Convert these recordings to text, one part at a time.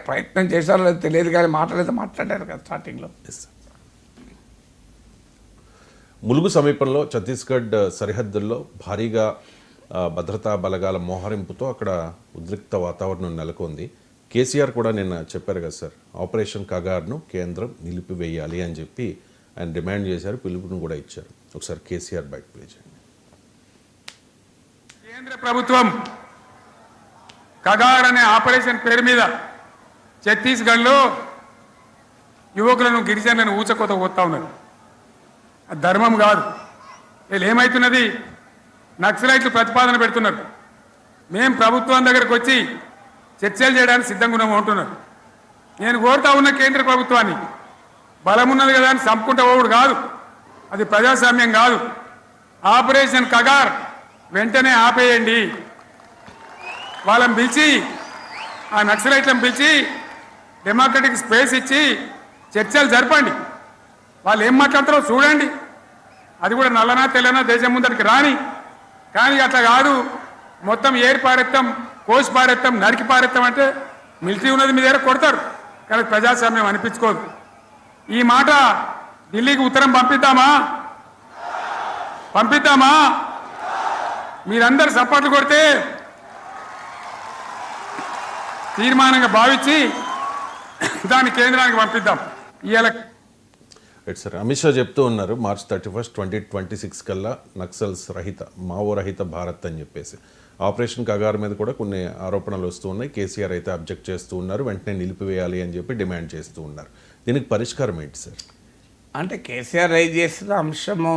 ప్రయత్నం చేశారో లేదో తెలియదు కానీ మాట్లాడేది మాట్లాడారు కదా స్టార్టింగ్లో. ములుగు సమీపంలో ఛత్తీస్గఢ్ సరిహద్దుల్లో భారీగా భద్రతా బలగాల మోహరింపుతో అక్కడ ఉద్రిక్త వాతావరణం నెలకొంది. కేసీఆర్ కూడా నిన్న చెప్పారు కదా సార్, ఆపరేషన్ కగార్ను కేంద్రం నిలిపివేయాలి అని చెప్పి ఆయన డిమాండ్ చేశారు, పిలుపును కూడా ఇచ్చారు. ఒకసారి కేసీఆర్ బయట ప్లే చేయండి. కేంద్ర ప్రభుత్వం కగార్ అనే ఆపరేషన్ పేరు మీద ఛత్తీస్గఢ్లో యువకులను గిరిజనులను ఊచకోత పోతా ఉన్నారు. అది ధర్మం కాదు. వీళ్ళు ఏమవుతున్నది, నక్సలైట్లు ప్రతిపాదన పెడుతున్నారు. మేము ప్రభుత్వం దగ్గరకు వచ్చి చర్చలు చేయడానికి సిద్ధంగా ఉన్నాము అంటున్నారు. నేను కోరుతా ఉన్న కేంద్ర ప్రభుత్వాన్ని, బలమున్నది కదా అని చంపుకుంటా పోవుడు కాదు, అది ప్రజాస్వామ్యం కాదు. ఆపరేషన్ కగార్ వెంటనే ఆపేయండి. వాళ్ళని పిలిచి, ఆ నక్సలైట్లను పిలిచి డెమోక్రటిక్ స్పేస్ ఇచ్చి చర్చలు జరపండి. వాళ్ళు ఏం మాట్లాడతారో చూడండి. అది కూడా నల్లనా తెల్లనా దేశం ముందరికి రాని. కానీ అట్లా కాదు, మొత్తం ఏరి పారెత్తాం, కోసి పారెత్తాం, నరికి పారెత్తాం అంటే మిలిటరీ ఉన్నది మీ దగ్గర కొడతారు. కానీ ప్రజాస్వామ్యం అనిపించుకోదు. ఈ మాట ఢిల్లీకి ఉత్తరం పంపిద్దామా? మీరందరూ సపోర్ట్లు కొడితే తీర్మానంగా భావించి దాన్ని కేంద్రానికి పంపిద్దాం. ఇవాళ రైట్ సార్, అమిత్ షా చెప్తూ ఉన్నారు మార్చ్ 31, 2026 కల్లా నక్సల్స్ రహిత, మావో రహిత భారత్ అని చెప్పేసి. ఆపరేషన్ కగార్ మీద కూడా కొన్ని ఆరోపణలు వస్తూ ఉన్నాయి. కేసీఆర్ అయితే అబ్జెక్ట్ చేస్తూ ఉన్నారు, వెంటనే నిలిపివేయాలి అని చెప్పి డిమాండ్ చేస్తూ ఉన్నారు. దీనికి పరిష్కారం ఏంటి సార్? అంటే కేసీఆర్ రైజ్ చేస్తున్న అంశము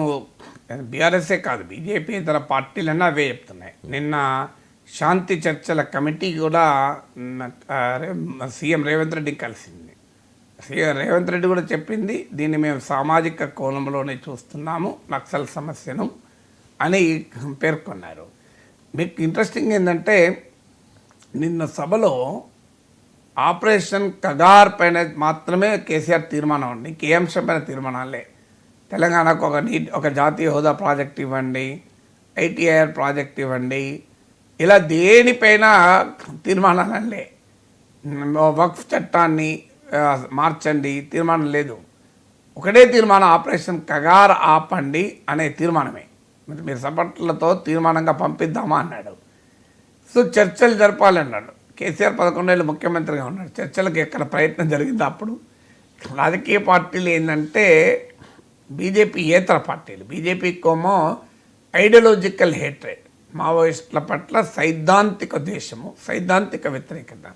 బీఆర్ఎస్ఏ కాదు, బీజేపీ ఇతర పార్టీలన్నా అవే చెప్తున్నాయి. నిన్న శాంతి చర్చల కమిటీ కూడా సీఎం రేవంత్ రెడ్డిని కలిసింది. సీఎం రేవంత్ రెడ్డి కూడా చెప్పింది, దీన్ని మేము సామాజిక కోణంలోనే చూస్తున్నాము నక్సల్ సమస్యను అని పేర్కొన్నారు. మీకు ఇంట్రెస్టింగ్ ఏంటంటే, నిన్న సభలో ఆపరేషన్ కగార్ పైన మాత్రమే కేసీఆర్ తీర్మానం అండి, ఇంకే అంశం పైన తీర్మానాలే. తెలంగాణకు ఒక జాతీయ హోదా ప్రాజెక్ట్ ఇవ్వండి, ఐటీఐఆర్ ప్రాజెక్ట్ ఇవ్వండి, ఇలా దేనిపైన తీర్మానాలే. వక్ఫ్ చట్టాన్ని మార్చండి తీర్మానం లేదు. ఒకటే తీర్మానం, ఆపరేషన్ కగార్ ఆపండి అనే తీర్మానమే. మీరు సపోర్ట్లతో తీర్మానంగా పంపిద్దామా అన్నాడు. సో చర్చలు జరపాలన్నాడు. కేసీఆర్ 11 ఏళ్ళు ముఖ్యమంత్రిగా ఉన్నాడు. చర్చలకు ఎక్కడ ప్రయత్నం జరిగింది అప్పుడు? రాజకీయ పార్టీలు ఏంటంటే బీజేపీ ఏతర పార్టీలు, బీజేపీకేమో ఐడియాలజికల్ హేట్రెడ్, మావోయిస్టుల పట్ల సైద్ధాంతిక ద్వేషము, సైద్ధాంతిక వ్యతిరేకత.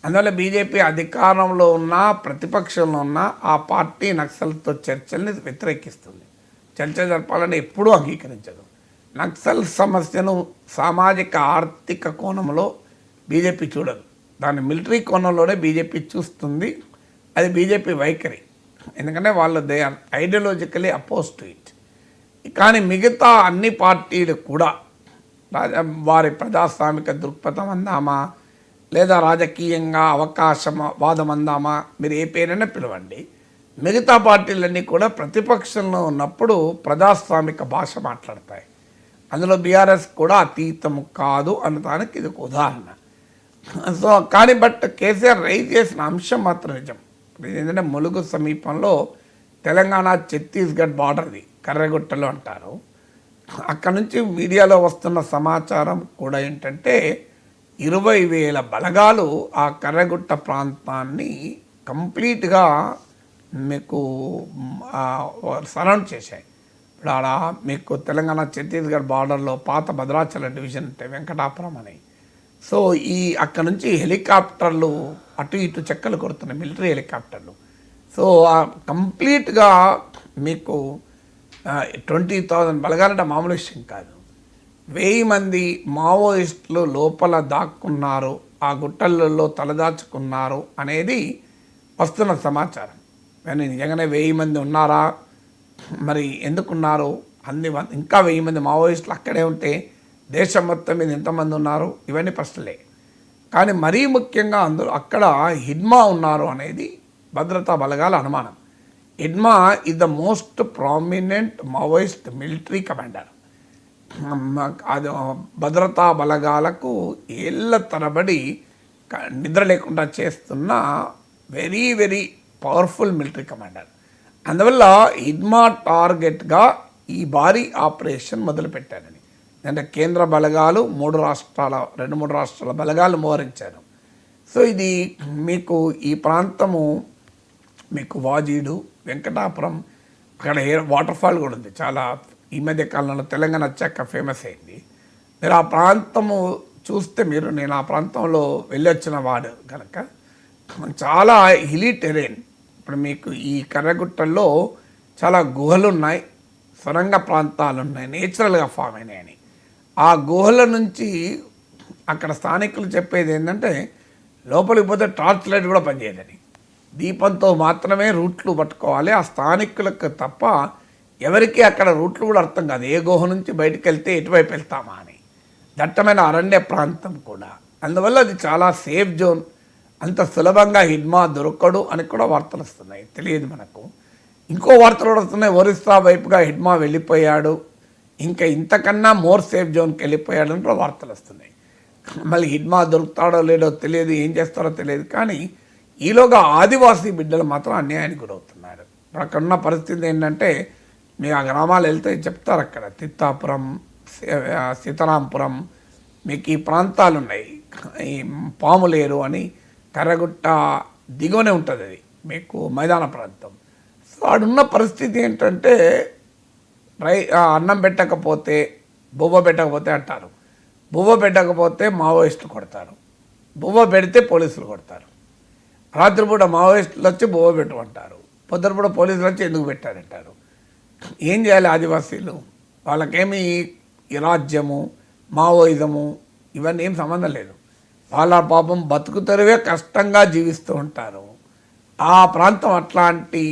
అందువల్ల బీజేపీ అధికారంలో ఉన్నా ప్రతిపక్షంలో ఉన్నా ఆ పార్టీ నక్సల్తో చర్చల్ని వ్యతిరేకిస్తుంది. చర్చ జరపాలని ఎప్పుడూ అంగీకరించదు. నక్సల్ సమస్యను సామాజిక ఆర్థిక కోణంలో బీజేపీ చూడదు, దాన్ని మిలిటరీ కోణంలోనే బీజేపీ చూస్తుంది. అది బీజేపీ వైఖరి, ఎందుకంటే వాళ్ళు they are ideologically oppose to it. కానీ మిగతా అన్ని పార్టీలు కూడా వారి ప్రజాస్వామిక దృక్పథం అందామా, లేదా రాజకీయంగా అవకాశవాదం అందామా, మీరు ఏ పేరైనా పిలవండి, మిగతా పార్టీలన్నీ కూడా ప్రతిపక్షంలో ఉన్నప్పుడు ప్రజాస్వామిక భాష మాట్లాడతాయి. అందులో బీఆర్ఎస్ కూడా అతీతము కాదు అన్నదానికి ఇది ఒక ఉదాహరణ. సో కానీ కేసీఆర్ రైజ్ చేసిన అంశం మాత్రం నిజం. ఏంటంటే ములుగు సమీపంలో తెలంగాణ ఛత్తీస్గఢ్ బార్డర్ది, కర్రగుట్టలో అంటారు. అక్కడ నుంచి మీడియాలో వస్తున్న సమాచారం కూడా ఏంటంటే 20,000 బలగాలు ఆ కర్రగుట్ట ప్రాంతాన్ని కంప్లీట్గా మీకు సరౌండ్ చేశాయి. ఇప్పుడు ఆడ మీకు తెలంగాణ ఛత్తీస్గఢ్ బార్డర్లో పాత భద్రాచలం డివిజన్ అంటే వెంకటాపురం అని. సో అక్కడ నుంచి హెలికాప్టర్లు అటు ఇటు చెక్కలు కొడుతున్నాయి, మిలిటరీ హెలికాప్టర్లు. సో కంప్లీట్గా మీకు 20,000 బలగాలంటే మామూలు విషయం కాదు. 1000 మంది మావోయిస్టులు లోపల దాక్కున్నారు, ఆ గుట్టలలో తలదాచుకున్నారు అనేది వస్తున్న సమాచారం. కానీ నిజంగానే 1000 మంది ఉన్నారా, మరి ఎందుకున్నారు, ఇంకా 1000 మంది మావోయిస్టులు అక్కడే ఉంటే దేశం మొత్తం మీద ఎంతమంది ఉన్నారు, ఇవన్నీ ప్రశ్నలే. కానీ మరీ ముఖ్యంగా అక్కడ హిడ్మా ఉన్నారు అనేది భద్రతా బలగాల అనుమానం. Hidma is the most prominent Maoist military commander. అది భద్రతా బలగాలకు ఏళ్ళ తరబడి నిద్ర లేకుండా చేస్తున్న very very powerful military commander. అందువల్ల హిడ్మా టార్గెట్గా ఈ భారీ ఆపరేషన్ మొదలుపెట్టారని, అంటే కేంద్ర బలగాలు 2-3 రాష్ట్రాల బలగాలు మోహరించారు. సో ఇది మీకు ఈ ప్రాంతము మీకు వాజీడు, వెంకటాపురం, అక్కడ వాటర్ ఫాల్ కూడా ఉంది, చాలా ఈ మధ్య కాలంలో తెలంగాణ వచ్చాక ఫేమస్ అయింది. మీరు ఆ ప్రాంతము చూస్తే నేను ఆ ప్రాంతంలో వెళ్ళి వచ్చిన వాడు కనుక చాలా హిలీ టెరెన్. ఇప్పుడు మీకు ఈ కర్రగుట్టల్లో చాలా గుహలు ఉన్నాయి, సొరంగ ప్రాంతాలు ఉన్నాయి, నేచురల్గా ఫామ్ అయినాయని. ఆ గుహల నుంచి అక్కడ స్థానికులు చెప్పేది ఏంటంటే లోపలికి పోతే టార్చ్ లైట్ కూడా పనిచేయదని, దీపంతో మాత్రమే రూట్లు పట్టుకోవాలి. ఆ స్థానికులకు తప్ప ఎవరికి అక్కడ రూట్లు కూడా అర్థం కాదు, ఏ గుహ నుంచి బయటకు వెళ్తే ఎటువైపు వెళ్తామా అని. దట్టమైన అరణ్య ప్రాంతం కూడా, అందువల్ల అది చాలా సేఫ్ జోన్. అంత సులభంగా హిడ్మా దొరకడు అని కూడా వార్తలు వస్తున్నాయి, తెలియదు మనకు. ఇంకో వార్తలు కూడా వస్తున్నాయి, ఒరిస్సా వైపుగా హిడ్మా వెళ్ళిపోయాడు, ఇంకా ఇంతకన్నా మోర్ సేఫ్ జోన్కి వెళ్ళిపోయాడు అని కూడా వార్తలు వస్తున్నాయి. మళ్ళీ హిడ్మా దొరుకుతాడో లేడో తెలియదు, ఏం చేస్తారో తెలియదు. కానీ ఈలోగా ఆదివాసీ బిడ్డలు మాత్రం అన్యాయానికి గురవుతున్నారు. ఇప్పుడు అక్కడ ఉన్న పరిస్థితి ఏంటంటే, మీకు ఆ గ్రామాలు వెళ్తే చెప్తారు, అక్కడ తిత్తాపురం, సీతారాంపురం, మీకు ఈ ప్రాంతాలు ఉన్నాయి. ఈ పాములేరు అని కర్రగుట్ట దిగువనే ఉంటుంది, అది మీకు మైదాన ప్రాంతం. సో ఆడున్న పరిస్థితి ఏంటంటే అన్నం పెట్టకపోతే బువ్వ పెట్టకపోతే అంటారు, బువ్వ పెట్టకపోతే మావోయిస్టులు కొడతారు, బువ్వ పెడితే పోలీసులు కొడతారు. రాత్రిపూట మావోయిస్టులు వచ్చి బువ్వ పెట్టమంటారు, పొద్దునపూట పోలీసులు వచ్చి ఎందుకు పెట్టారంటారు. ఏం చేయాలి ఆదివాసీలు? వాళ్ళకేమి ఈ రాజ్యము, మావోయిజము ఇవన్నీ ఏం సంబంధం లేదు. వాళ్ళ పాపం బతుకుతరువే కష్టంగా జీవిస్తూ ఉంటారు. ఆ ప్రాంతం అట్లాంటి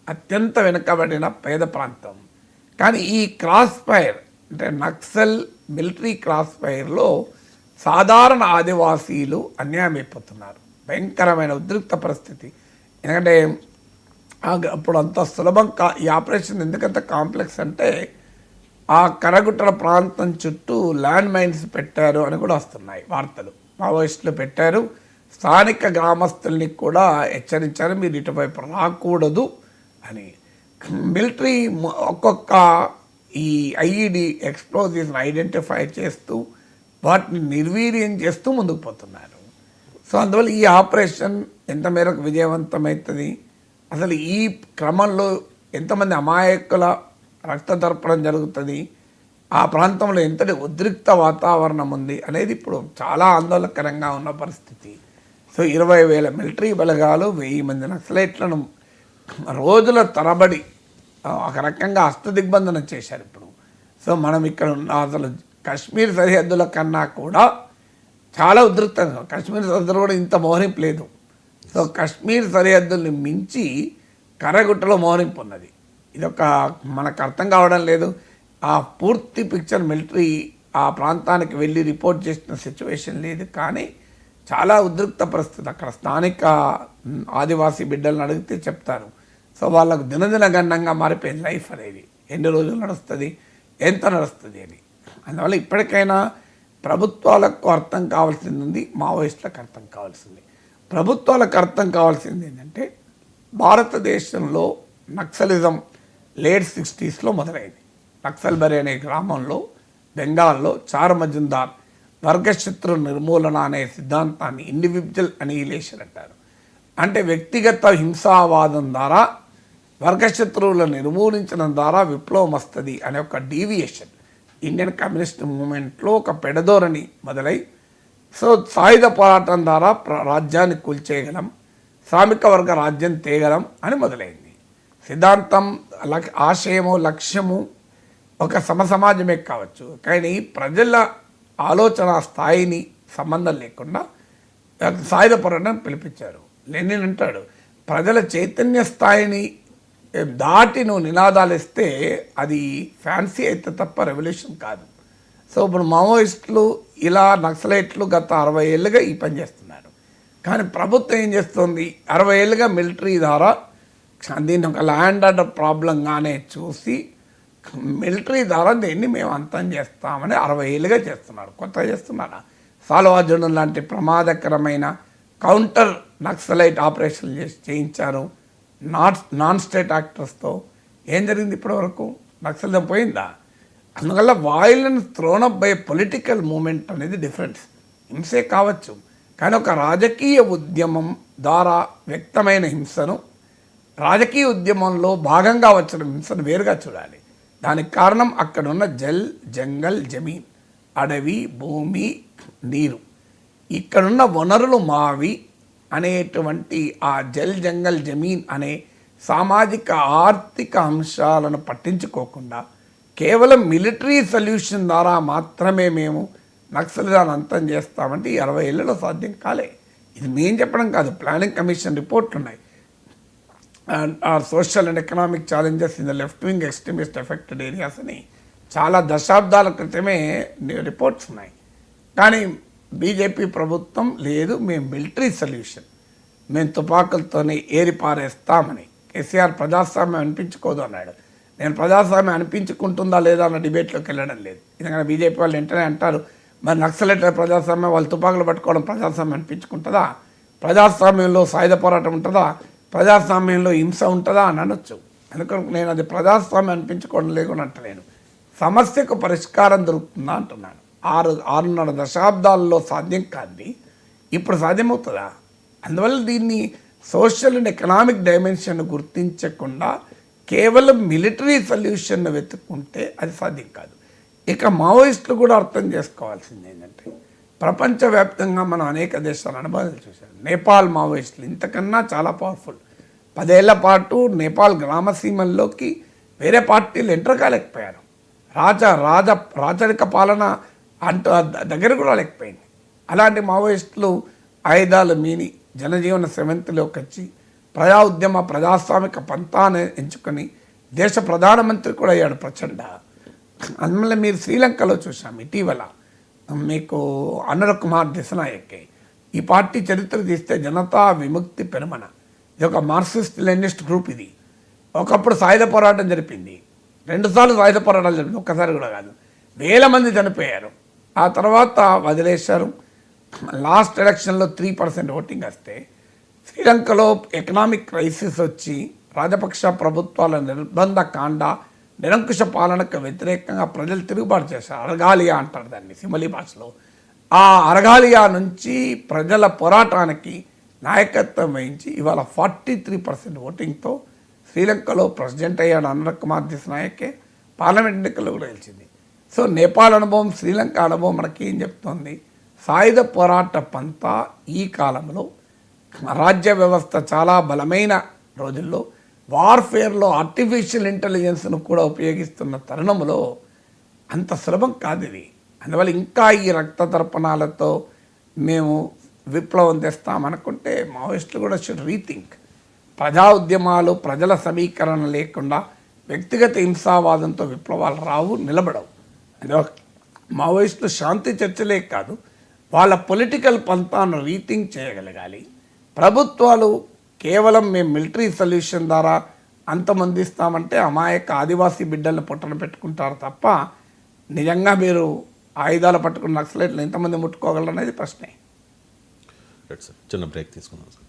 అత్యంత వెనుకబడిన పేద ప్రాంతం. కానీ ఈ క్రాస్ ఫైర్ అంటే నక్సల్ మిలిటరీ క్రాస్ ఫైర్లో సాధారణ ఆదివాసీలు అన్యాయం అయిపోతున్నారు. భయంకరమైన ఉద్రిక్త పరిస్థితి. ఎందుకంటే అప్పుడు అంత సులభం ఈ ఆపరేషన్ ఎందుకంత కాంప్లెక్స్ అంటే ఆ కరగుట్టల ప్రాంతం చుట్టూ ల్యాండ్ మైన్స్ పెట్టారు అని కూడా వస్తున్నాయి వార్తలు. మావోయిస్టులు పెట్టారు, స్థానిక గ్రామస్తుల్ని కూడా హెచ్చరించారు, మీరు ఇటువైపు రాకూడదు అని. మిలిటరీ ఒక్కొక్క ఈ ఐఈడి ఎక్స్ప్లోజివ్స్ని ఐడెంటిఫై చేస్తూ వాటిని నిర్వీర్యం చేస్తూ ముందుకు పోతున్నారు. సో అందువల్ల ఈ ఆపరేషన్ ఎంత మేరకు విజయవంతమవుతుంది, అసలు ఈ క్రమంలో ఎంతమంది అమాయకుల రక్త తర్పణం జరుగుతుంది, ఆ ప్రాంతంలో ఎంతటి ఉద్రిక్త వాతావరణం ఉంది అనేది ఇప్పుడు చాలా ఆందోళనకరంగా ఉన్న పరిస్థితి. సో 20,000 మిలిటరీ బలగాలు, 1000 మంది నక్సలైట్లను రోజుల తరబడి ఒక రకంగా హస్తదిగ్బంధనం చేశారు ఇప్పుడు. సో మనం ఇక్కడ ఉన్న అసలు కశ్మీర్ సరిహద్దుల కన్నా కూడా చాలా ఉద్రిక్తంగా, కశ్మీర్ సరిహద్దులు కూడా ఇంత మోహరింపు లేదు. సో కశ్మీర్ సరిహద్దుల్ని మించి కర్రగుట్టలో మోహరింపు ఉన్నది. ఇదొక మనకు అర్థం కావడం లేదు. ఆ పూర్తి పిక్చర్ మిలిటరీ ఆ ప్రాంతానికి వెళ్ళి రిపోర్ట్ చేసిన సిచ్యువేషన్ లేదు. కానీ చాలా ఉద్రిక్త పరిస్థితి అక్కడ. స్థానిక ఆదివాసీ బిడ్డలను అడిగితే చెప్తారు. సో వాళ్ళకు దినదిన గణంగా మారిపోయింది లైఫ్ అనేది, ఎన్ని రోజులు నడుస్తుంది, ఎంత నడుస్తుంది అని. అందువల్ల ఇప్పటికైనా ప్రభుత్వాలకు అర్థం కావాల్సింది ఉంది, మావోయిస్టులకు అర్థం కావాల్సింది. ప్రభుత్వాలకు అర్థం కావాల్సింది ఏంటంటే, భారతదేశంలో నక్సలిజం లేట్ 60s మొదలైంది. నక్సల్బరీ అనే గ్రామంలో బెంగాల్లో చార్ మజుందార్ వర్గశత్రు నిర్మూలన అనే సిద్ధాంతాన్ని ఇండివిజువల్ అనిహిలేషన్ అంటారు. అంటే వ్యక్తిగత హింసావాదం ద్వారా వర్గశత్రువులను నిర్మూలించడం ద్వారా విప్లవం వస్తుంది అనే ఒక డీవియేషన్ ఇండియన్ కమ్యూనిస్ట్ మూమెంట్లో ఒక పెడధోరణి మొదలై, సో సాయుధ పోరాటం ద్వారా రాజ్యాన్ని కూల్చేయగలం, శ్రామిక వర్గ రాజ్యం తేగలం అని మొదలైంది. సిద్ధాంతం, ఆశయము, లక్ష్యము ఒక సమసమాజమే కావచ్చు, కానీ ప్రజల ఆలోచన స్థాయిని సంబంధం లేకుండా సాయుధ పోరాటం పిలిపించారు. లెనిన్ అంటాడు, ప్రజల చైతన్య స్థాయిని దాటి నువ్వు నినాదాలు ఇస్తే అది ఫ్యాన్సీ అయితే తప్ప రెవల్యూషన్ కాదు. సో ఇప్పుడు మావోయిస్టులు ఇలా నక్సలైట్లు గత 60 ఏళ్ళుగా ఈ పని చేస్తున్నారు. కానీ ప్రభుత్వం ఏం చేస్తుంది, 60 ఏళ్ళుగా మిలిటరీ ద్వారా దీన్ని ఒక ల్యాండ్ ఆర్డర్ ప్రాబ్లంగానే చూసి మిలిటరీ ద్వారా దీన్ని మేము అంతం చేస్తామని 60 ఏళ్ళుగా చేస్తున్నారు. కొత్తగా చేస్తున్నారా? సాల్వాజుడం లాంటి ప్రమాదకరమైన కౌంటర్ నక్సలైట్ ఆపరేషన్లు చేయించారు నాన్ స్టేట్ యాక్టర్స్తో. ఏం జరిగింది ఇప్పటివరకు? నక్సలిజం పోయిందా? అందువల్ల violence thrown up by political movement అనేది డిఫరెన్స్. హింసే కావచ్చు, కానీ ఒక రాజకీయ ఉద్యమం ద్వారా వ్యక్తమైన హింసను, రాజకీయ ఉద్యమంలో భాగంగా వచ్చిన హింసను వేరుగా చూడాలి. దానికి కారణం అక్కడున్న జంగల్ జమీన్, అడవి, భూమి, నీరు. ఇక్కడున్న వనరులు మావి అనేటువంటి ఆ జంగల్ జమీన్ అనే సామాజిక ఆర్థిక అంశాలను పట్టించుకోకుండా కేవలం మిలిటరీ సొల్యూషన్ ద్వారా మాత్రమే మేము నక్సలిజాన్ని అంతం చేస్తామంటే ఈ 60 ఏళ్లలో సాధ్యం కాలే. ఇది మేము చెప్పడం కాదు, ప్లానింగ్ కమిషన్ రిపోర్ట్లు ఉన్నాయి. Social and economic challenges in the left wing extremist affected areas అని చాలా దశాబ్దాల క్రితమే రిపోర్ట్స్ ఉన్నాయి. కానీ బీజేపీ ప్రభుత్వం లేదు, మేము మిలిటరీ సొల్యూషన్, మేము తుపాకులతోనే ఏరి పారేస్తామని. కేసీఆర్ ప్రజాస్వామ్యం అనిపించుకోదు అన్నాడు. నేను ప్రజాస్వామ్యం అనిపించుకుంటుందా లేదా అన్న డిబేట్లోకి వెళ్ళడం లేదు. ఎందుకంటే బీజేపీ వాళ్ళు వెంటనే అంటారు, మరి నక్సలైట్ల ప్రజాస్వామ్యం, వాళ్ళు తుపాకులు పట్టుకోవడం ప్రజాస్వామ్యం అనిపించుకుంటుందా? ప్రజాస్వామ్యంలో సాయుధ పోరాటం ఉంటుందా? ప్రజాస్వామ్యంలో హింస ఉంటుందా అని అనొచ్చు. ఎందుకంటే నేను అది ప్రజాస్వామ్యం అనిపించుకోవడం లేకుండా అంటలేను, సమస్యకు పరిష్కారం దొరుకుతుందా అంటున్నాను. 6.5 దశాబ్దాల్లో సాధ్యం కాదు, ఇప్పుడు సాధ్యమవుతుందా? అందువల్ల దీన్ని సోషల్ అండ్ ఎకనామిక్ డైమెన్షన్ గుర్తించకుండా కేవలం మిలిటరీ సొల్యూషన్ వెతుక్కుంటే అది సాధ్యం కాదు. ఇక మావోయిస్టులు కూడా అర్థం చేసుకోవాల్సింది ఏంటంటే, ప్రపంచవ్యాప్తంగా మనం అనేక దేశాల అనుభవాలు చూసాం. నేపాల్ మావోయిస్టులు ఇంతకన్నా చాలా పవర్ఫుల్. 10 ఏళ్ల పాటు నేపాల్ గ్రామసీమల్లోకి వేరే పార్టీలు ఎంటర్ కాలేకపోయారు. రాచరిక పాలన అంటూ దగ్గర కూడా లేకపోయింది. అలాంటి మావోయిస్టులు ఆయుధాలు మీని జనజీవన సెవెంత్లోకి వచ్చి ప్రజా ఉద్యమ ప్రజాస్వామిక పంతాన్ని ఎంచుకొని దేశ ప్రధానమంత్రి కూడా అయ్యాడు ప్రచండ. అందువల్ల మీరు శ్రీలంకలో చూసాం ఇటీవల, మీకు అనుర కుమార్ దిశనాయకే. ఈ పార్టీ చరిత్ర తీస్తే జనతా విముక్తి పెరుమన, ఇది ఒక మార్క్సిస్ట్ లెనినిస్ట్ గ్రూప్. ఇది ఒకప్పుడు సాయుధ పోరాటం జరిపింది, 2 సార్లు సాయుధ పోరాటాలు జరిపింది, ఒక్కసారి కూడా కాదు. 1000 మంది చనిపోయారు. ఆ తర్వాత వదిలేశారు. లాస్ట్ ఎలక్షన్లో 3% ఓటింగ్ వస్తే శ్రీలంకలో ఎకనామిక్ క్రైసిస్ వచ్చి రాజపక్ష ప్రభుత్వాల నిర్బంధ కాండ, నిరంకుశ పాలనకు వ్యతిరేకంగా ప్రజలు తిరుగుబాటు చేశారు. అరగాలియా అంటారు దాన్ని సిమలి భాషలో. ఆ అరగాలియా నుంచి ప్రజల పోరాటానికి నాయకత్వం వహించి ఇవాళ 43% ఓటింగ్తో శ్రీలంకలో ప్రెసిడెంట్ అయ్యాడు అనుర కుమార్ దిశనాయకే. పార్లమెంట్ ఎన్నికల్లో కూడా గెలిచింది. సో నేపాల్ అనుభవం, శ్రీలంక అనుభవం మనకి ఏం చెప్తోంది? సాయుధ పోరాట పంతా ఈ కాలంలో రాజ్య వ్యవస్థ చాలా బలమైన రోజుల్లో వార్ఫేర్లో ఆర్టిఫిషియల్ ఇంటెలిజెన్స్ను కూడా ఉపయోగిస్తున్న తరుణంలో అంత సులభం కాదు ఇది. అందువల్ల ఇంకా ఈ రక్త తర్పణాలతో మేము విప్లవం తెస్తామనుకుంటే మావోయిస్టులు కూడా షుడ్ రీథింక్. ప్రజా ఉద్యమాలు, ప్రజల సమీకరణ లేకుండా వ్యక్తిగత హింసావాదంతో విప్లవాలు రావు, నిలబడవు. అందువల్ల మావోయిస్టులు శాంతి చర్చలే కాదు, వాళ్ళ పొలిటికల్ పంతాను రీథింక్ చేయగలగాలి. ప్రభుత్వాలు కేవలం మేము మిలిటరీ సొల్యూషన్ ద్వారా అంతమందిస్తామంటే అమాయక ఆదివాసీ బిడ్డలను పొట్టన పెట్టుకుంటారు తప్ప నిజంగా మీరు ఆయుధాలు పట్టుకున్న నక్సలైట్లు ఎంతమంది ముట్టుకోగలరు అనేది ప్రశ్నే. చిన్న బ్రేక్ తీసుకుందాం సార్.